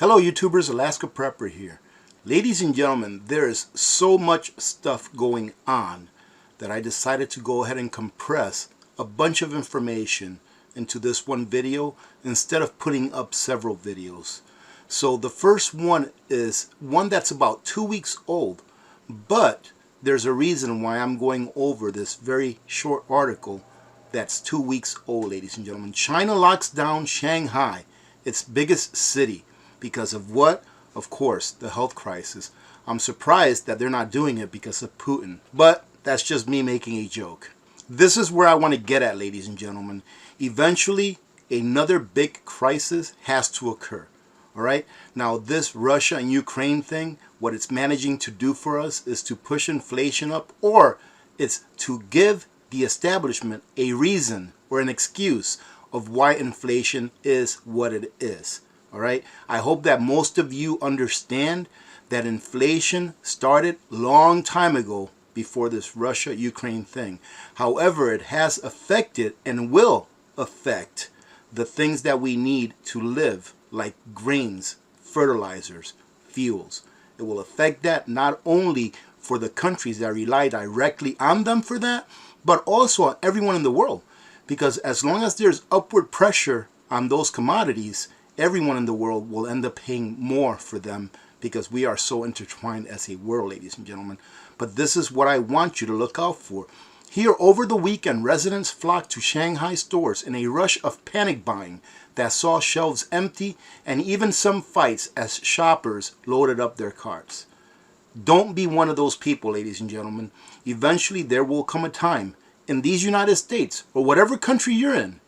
Hello YouTubers, Alaska Prepper here. Ladies and gentlemen, there is so much stuff going on that I decided to go ahead and compress a bunch of information into this one video instead of putting up several videos. So the first one is one that's about 2 weeks old, but there's a reason why I'm going over this very short article that's 2 weeks old, ladies and gentlemen. China locks down Shanghai, its biggest city. Because of what? Of course, the health crisis. I'm surprised that they're not doing it because of Putin. But that's just me making a joke. This is where I want to get at, ladies and gentlemen. Eventually, another big crisis has to occur. Alright? Now, this Russia and Ukraine thing, what it's managing to do for us is to push inflation up, or it's to give the establishment a reason or an excuse of why inflation is what it is. Alright, I hope that most of you understand that inflation started long time ago before this Russia-Ukraine thing. However, it has affected and will affect the things that we need to live, like grains, fertilizers, fuels. It will affect that not only for the countries that rely directly on them for that, but also on everyone in the world. Because as long as there's upward pressure on those commodities, everyone in the world will end up paying more for them because we are so intertwined as a world, ladies and gentlemen. But this is what I want you to look out for. Here over the weekend, residents flocked to Shanghai stores in a rush of panic buying that saw shelves empty and even some fights as shoppers loaded up their carts. Don't be one of those people, ladies and gentlemen. Eventually there will come a time in these United States or whatever country you're in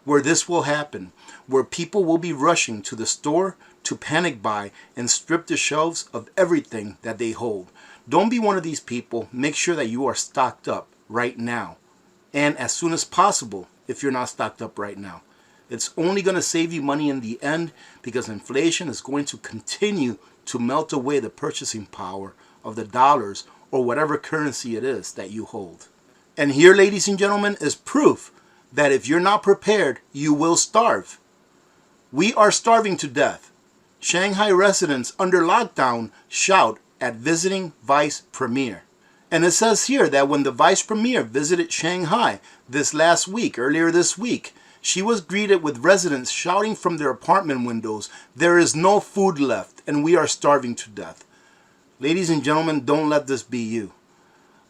where this will happen, where people will be rushing to the store to panic buy and strip the shelves of everything that they hold. Don't be one of these people. Make sure that you are stocked up right now, and as soon as possible if you're not stocked up right now. It's only going to save you money in the end, because inflation is going to continue to melt away the purchasing power of the dollars or whatever currency it is that you hold. And here, ladies and gentlemen, is proof that if you're not prepared, you will starve. We are starving to death. Shanghai residents under lockdown shout at visiting vice premier. And it says here that when the vice premier visited Shanghai earlier this week, she was greeted with residents shouting from their apartment windows, "There is no food left and we are starving to death." Ladies and gentlemen, don't let this be you.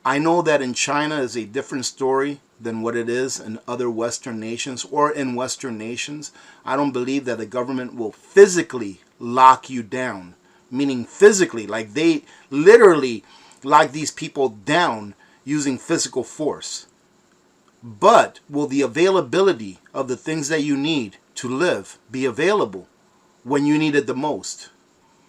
I know that in China is a different story than what it is in other Western nations or in Western nations. I don't believe that the government will physically lock you down, meaning physically, like they literally lock these people down using physical force. But will the availability of the things that you need to live be available when you need it the most?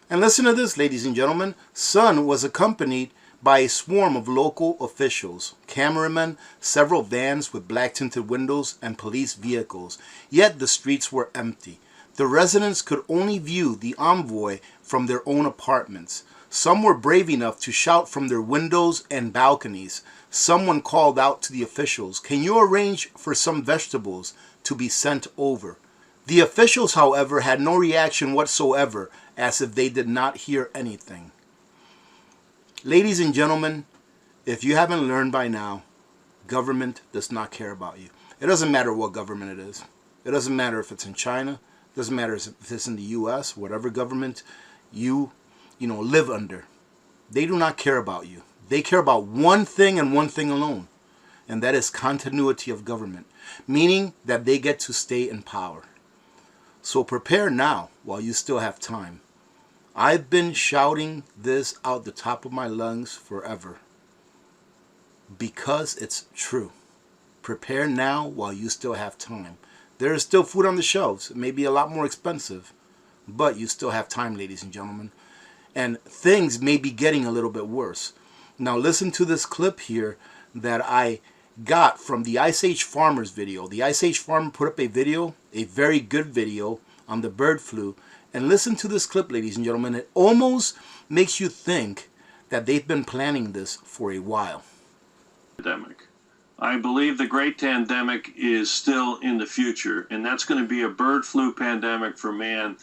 And listen to this, ladies and gentlemen. Sun was accompanied by a swarm of local officials, cameramen, several vans with black tinted windows, and police vehicles. Yet the streets were empty. The residents could only view the envoy from their own apartments. Some were brave enough to shout from their windows and balconies. Someone called out to the officials, "Can you arrange for some vegetables to be sent over?" The officials, however, had no reaction whatsoever, as if they did not hear anything. Ladies and gentlemen, if you haven't learned by now, government does not care about you. It doesn't matter what government it is. It doesn't matter if it's in China. It doesn't matter if it's in the U.S., whatever government you live under. They do not care about you. They care about one thing and one thing alone, and that is continuity of government, meaning that they get to stay in power. So prepare now while you still have time. I've been shouting this out the top of my lungs forever because it's true. Prepare now while you still have time. There is still food on the shelves. It may be a lot more expensive, but you still have time, ladies and gentlemen. And things may be getting a little bit worse. Now listen to this clip here that I got from the Ice Age Farmers video. The Ice Age Farmer put up a video, a very good video on the bird flu. And listen to this clip, ladies and gentlemen. It almost makes you think that they've been planning this for a while. Pandemic. I believe the great pandemic is still in the future, and that's going to be a bird flu pandemic for man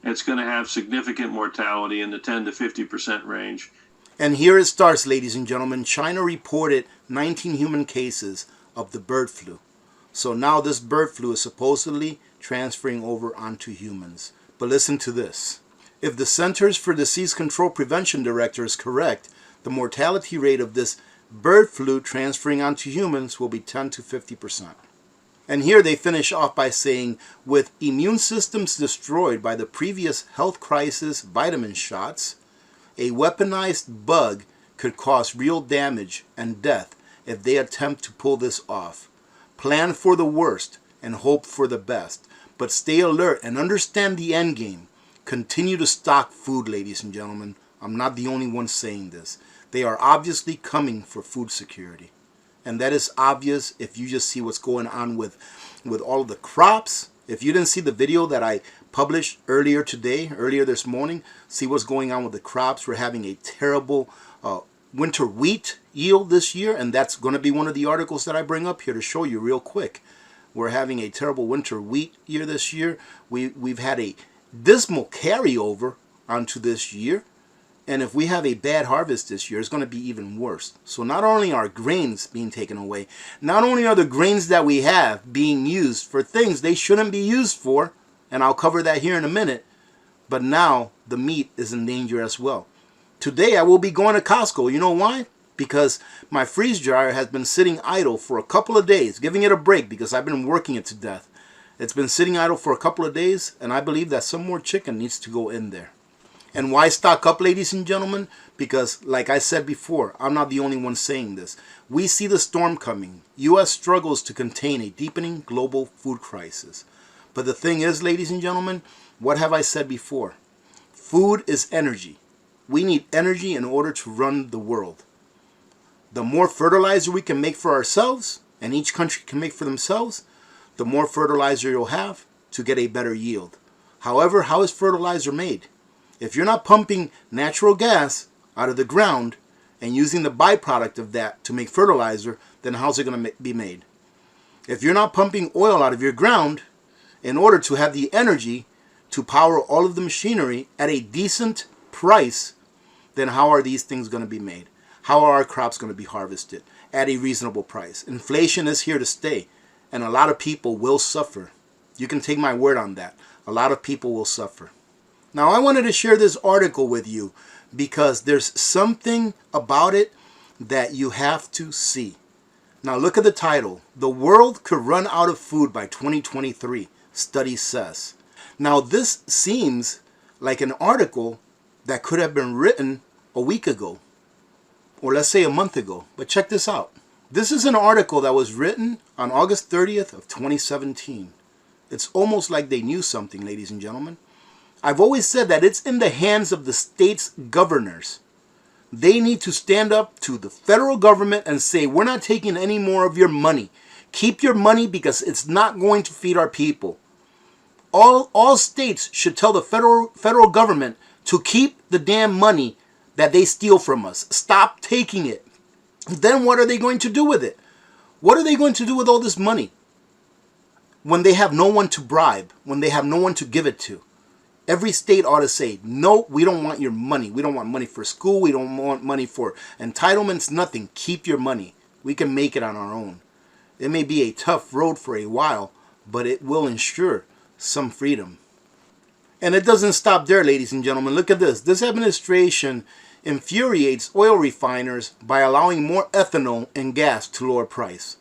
it's going to have significant mortality in the 10 to 50% range. And here it starts, ladies and gentlemen. China reported 19 human cases of the bird flu. So now this bird flu is supposedly transferring over onto humans. But listen to this. If the Centers for Disease Control Prevention Director is correct, the mortality rate of this bird flu transferring onto humans will be 10 to 50%. And here they finish off by saying, with immune systems destroyed by the previous health crisis vitamin shots, a weaponized bug could cause real damage and death if they attempt to pull this off. Plan for the worst and hope for the best, but stay alert and understand the end game. Continue to stock food, ladies and gentlemen. I'm not the only one saying this. They are obviously coming for food security. And that is obvious if you just see what's going on with all of the crops. If you didn't see the video that I published earlier this morning, see what's going on with the crops. We're having a terrible winter wheat yield this year, and that's going to be one of the articles that I bring up here to show you real quick. We're having a terrible winter wheat year this year. We've had a dismal carryover onto this year, and if we have a bad harvest this year, it's going to be even worse. So not only are grains being taken away, not only are the grains that we have being used for things they shouldn't be used for, and I'll cover that here in a minute, but now the meat is in danger as well. Today I will be going to Costco. You know why? Because my freeze dryer has been sitting idle for a couple of days, giving it a break because I've been working it to death. It's been sitting idle for a couple of days, and I believe that some more chicken needs to go in there. And why stock up, ladies and gentlemen? Because, like I said before, I'm not the only one saying this. We see the storm coming. U.S. struggles to contain a deepening global food crisis. But the thing is, ladies and gentlemen, what have I said before? Food is energy. We need energy in order to run the world. The more fertilizer we can make for ourselves, and each country can make for themselves, the more fertilizer you'll have to get a better yield. However, how is fertilizer made? If you're not pumping natural gas out of the ground and using the byproduct of that to make fertilizer, then how's it going to be made? If you're not pumping oil out of your ground in order to have the energy to power all of the machinery at a decent price, then how are these things going to be made? How are our crops going to be harvested at a reasonable price? Inflation is here to stay, and a lot of people will suffer. You can take my word on that. A lot of people will suffer. Now, I wanted to share this article with you because there's something about it that you have to see. Now, look at the title. The world could run out of food by 2023, study says. Now, this seems like an article that could have been written a week ago, or let's say a month ago. But check this out. This is an article that was written on August 30th of 2017. It's almost like they knew something, ladies and gentlemen. I've always said that it's in the hands of the state's governors. They need to stand up to the federal government and say, we're not taking any more of your money. Keep your money because it's not going to feed our people. All states should tell the federal government to keep the damn money that they steal from us. Stop taking it. Then what are they going to do with it? What are they going to do with all this money when they have no one to bribe, when they have no one to give it to? Every state ought to say, no, we don't want your money. We don't want money for school. We don't want money for entitlements, nothing. Keep your money. We can make it on our own. It may be a tough road for a while, but it will ensure some freedom. And it doesn't stop there, ladies and gentlemen. Look at this. This administration infuriates oil refiners by allowing more ethanol and gas to lower price.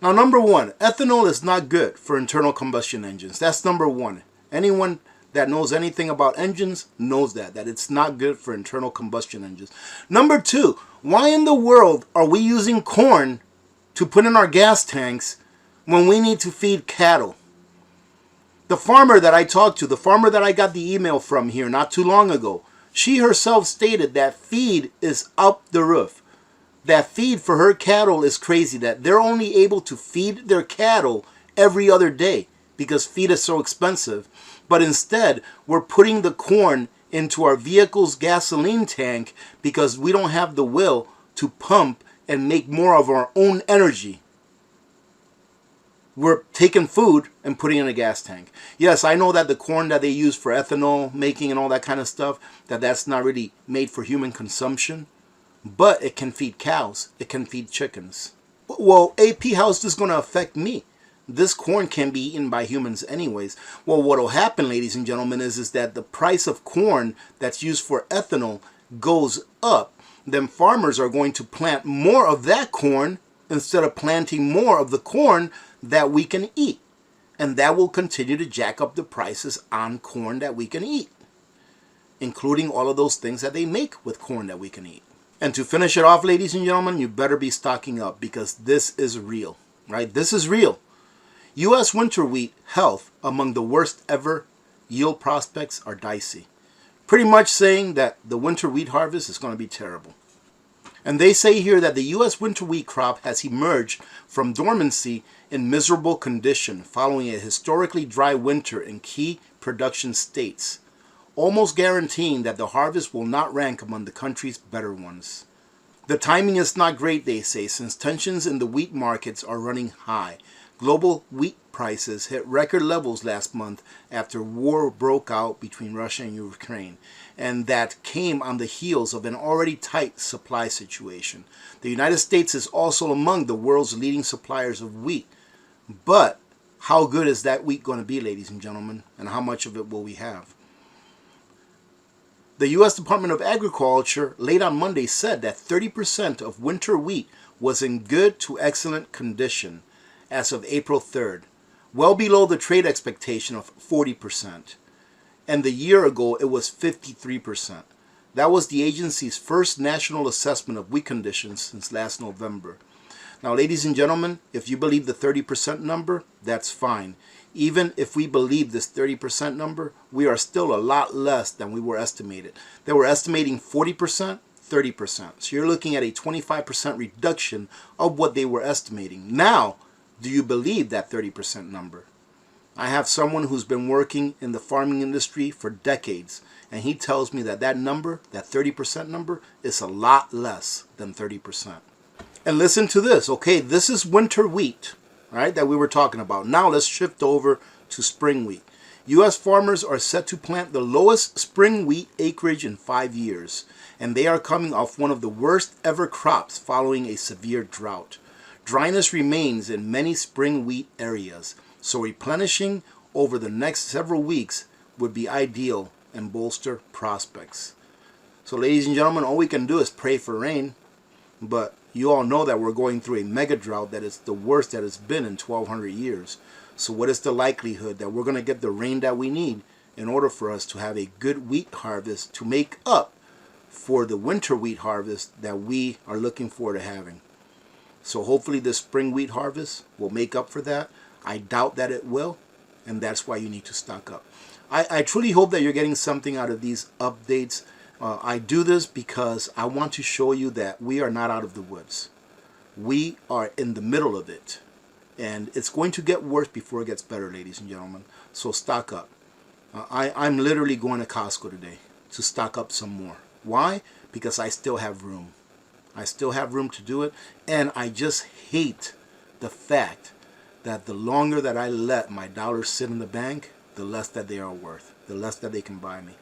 Now, number one, ethanol is not good for internal combustion engines. That's number one. Anyone that knows anything about engines knows that it's not good for internal combustion engines. Number two, why in the world are we using corn to put in our gas tanks when we need to feed cattle? The farmer that I talked to, the farmer that I got the email from here not too long ago, she herself stated that feed is up the roof. That feed for her cattle is crazy, that they're only able to feed their cattle every other day because feed is so expensive. But instead, we're putting the corn into our vehicle's gasoline tank because we don't have the will to pump and make more of our own energy. We're taking food and putting it in a gas tank. Yes, I know that the corn that they use for ethanol making and all that kind of stuff, that's not really made for human consumption, but it can feed cows. It can feed chickens. Well, AP, how's this going to affect me? This corn can be eaten by humans anyways. Well, what will happen, ladies and gentlemen, is that the price of corn that's used for ethanol goes up. Then farmers are going to plant more of that corn instead of planting more of the corn that we can eat. And that will continue to jack up the prices on corn that we can eat, including all of those things that they make with corn that we can eat. And to finish it off, ladies and gentlemen, you better be stocking up because this is real, right? This is real. U.S. winter wheat health among the worst ever. Yield prospects are dicey. Pretty much saying that the winter wheat harvest is going to be terrible. And they say here that the U.S. winter wheat crop has emerged from dormancy in miserable condition following a historically dry winter in key production states, almost guaranteeing that the harvest will not rank among the country's better ones. The timing is not great, they say, since tensions in the wheat markets are running high. Global wheat prices hit record levels last month after war broke out between Russia and Ukraine, and that came on the heels of an already tight supply situation. The United States is also among the world's leading suppliers of wheat. But how good is that wheat going to be, ladies and gentlemen, and how much of it will we have? The U.S. Department of Agriculture late on Monday said that 30% of winter wheat was in good to excellent condition as of April 3rd, well below the trade expectation of 40%. And the year ago, it was 53%. That was the agency's first national assessment of wheat conditions since last November. Now, ladies and gentlemen, if you believe the 30% number, that's fine. Even if we believe this 30% number, we are still a lot less than we were estimated. They were estimating 40%, 30%. So you're looking at a 25% reduction of what they were estimating. Now, do you believe that 30% number? I have someone who's been working in the farming industry for decades, and he tells me that that number, that 30% number, is a lot less than 30%. And listen to this, okay? This is winter wheat, all right, that we were talking about. Now let's shift over to spring wheat. U.S. farmers are set to plant the lowest spring wheat acreage in 5 years, and they are coming off one of the worst ever crops following a severe drought. Dryness remains in many spring wheat areas, so replenishing over the next several weeks would be ideal and bolster prospects. So ladies and gentlemen, all we can do is pray for rain, but you all know that we're going through a mega drought that is the worst that it's been in 1,200 years. So what is the likelihood that we're going to get the rain that we need in order for us to have a good wheat harvest to make up for the winter wheat harvest that we are looking forward to having? So hopefully this spring wheat harvest will make up for that. I doubt that it will, and that's why you need to stock up. I truly hope that you're getting something out of these updates. I do this because I want to show you that we are not out of the woods. We are in the middle of it. And it's going to get worse before it gets better, ladies and gentlemen. So stock up. I'm literally going to Costco today to stock up some more. Why? Because I still have room. I still have room to do it. And I just hate the fact that the longer that I let my dollars sit in the bank, the less that they are worth, the less that they can buy me.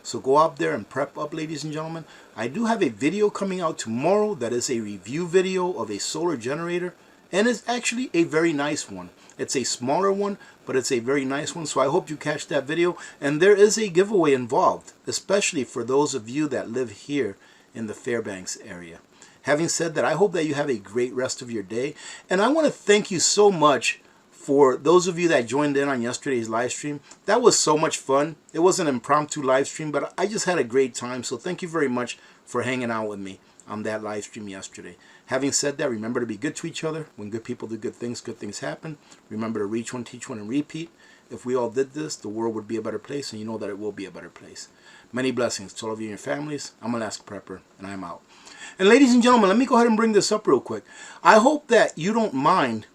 So go out there and prep up, ladies and gentlemen. I do have a video coming out tomorrow that is a review video of a solar generator, and it's actually a very nice one. It's a smaller one, but it's a very nice one, so I hope you catch that video. And there is a giveaway involved, especially for those of you that live here in the Fairbanks area. Having said that, I hope that you have a great rest of your day, and I want to thank you so much for those of you that joined in on yesterday's live stream. That was so much fun. It was an impromptu live stream, but I just had a great time. So thank you very much for hanging out with me on that live stream yesterday. Having said that, remember to be good to each other. When good people do good things happen. Remember to reach one, teach one, and repeat. If we all did this, the world would be a better place, and you know that it will be a better place. Many blessings to all of you and your families. I'm Alaska Prepper, and I'm out. And ladies and gentlemen, let me go ahead and bring this up real quick. I hope that you don't mind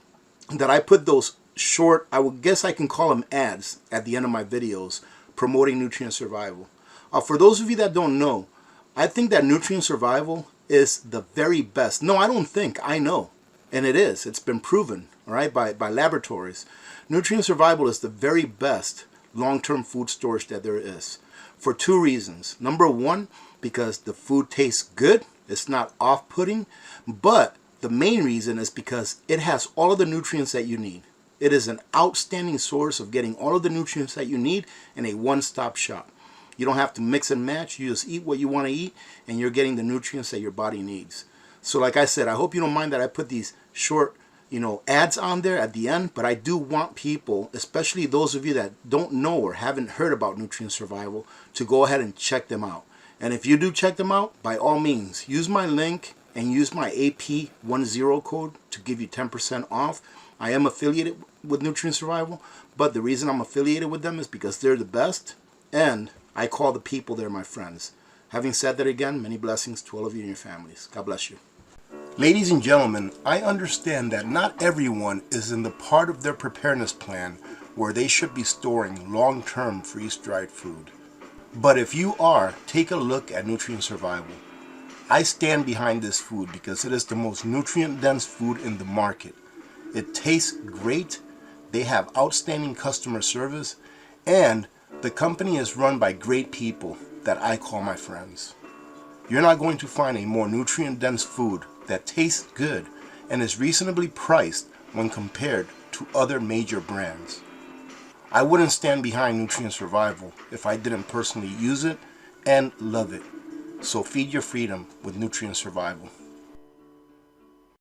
that I put those short, I would guess I can call them ads at the end of my videos promoting nutrient survival. For those of you that don't know, I think that nutrient survival is the very best. No, I don't think, I know. And it is. It's been proven all right, by laboratories. Nutrient Survival is the very best long-term food storage that there is for two reasons. Number one, because the food tastes good, it's not off-putting, but the main reason is because it has all of the nutrients that you need. It is an outstanding source of getting all of the nutrients that you need in a one-stop shop. You don't have to mix and match. You just eat what you want to eat, and you're getting the nutrients that your body needs. So like I said, I hope you don't mind that I put these short, ads on there at the end, but I do want people, especially those of you that don't know or haven't heard about Nutrient Survival, to go ahead and check them out. And if you do check them out, by all means, use my link and use my AP10 code to give you 10% off. I am affiliated with Nutrient Survival, but the reason I'm affiliated with them is because they're the best, and I call the people they're my friends. Having said that again, many blessings to all of you and your families. God bless you. Ladies and gentlemen, I understand that not everyone is in the part of their preparedness plan where they should be storing long-term freeze-dried food. But if you are, take a look at Nutrient Survival. I stand behind this food because it is the most nutrient-dense food in the market. It tastes great, they have outstanding customer service, and the company is run by great people that I call my friends. You're not going to find a more nutrient-dense food that tastes good and is reasonably priced when compared to other major brands. I wouldn't stand behind Nutrient Survival if I didn't personally use it and love it. So feed your freedom with Nutrient Survival.